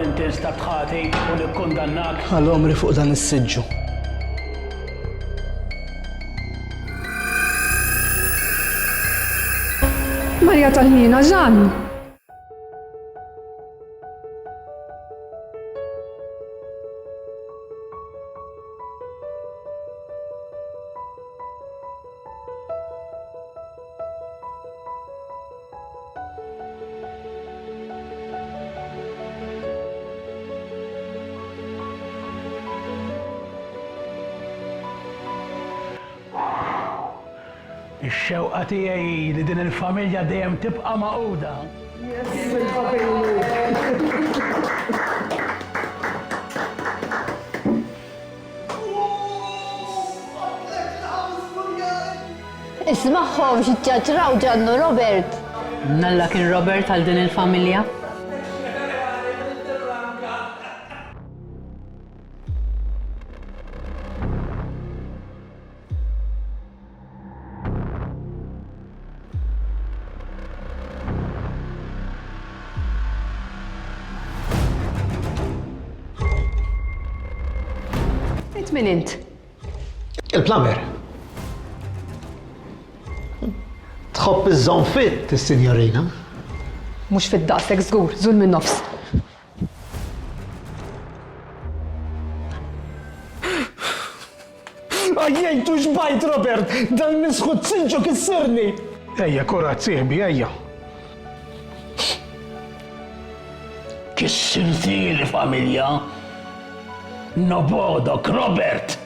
Inti instab ħati u nikkundannak. Għal-omri fuq dan is-siġġu. Marja tal-ħina ġan. Ix-xewqa tiegħi li din il-familja dejjem tibqa' maquda. Ismaħħom xitċaċraw ġannu Robert. Nalla kien Robert għal din il-familja? Min int? Il-plamer. Tħobb iż-żon fit, is-sinjorina. Mhux fid-daqsek żgur, żul minn nofs. Għajjajtu xbajt, Robert! Dan nisħut sinġu kissirni! Ejja, kurat sieħbi, ejja. Kissirti l-familja? Nobodok, Robert!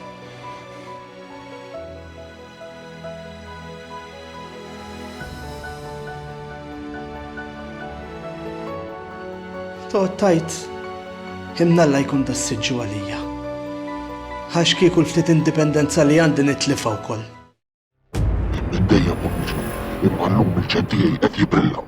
Tajt, himnalla jkun da s-sidġu għalija. Għax kieku l-ftit indipendenza li għandi nitlifa wkoll. Id-dejja mhux imma llum il-ġeddijaj qed jibrilla.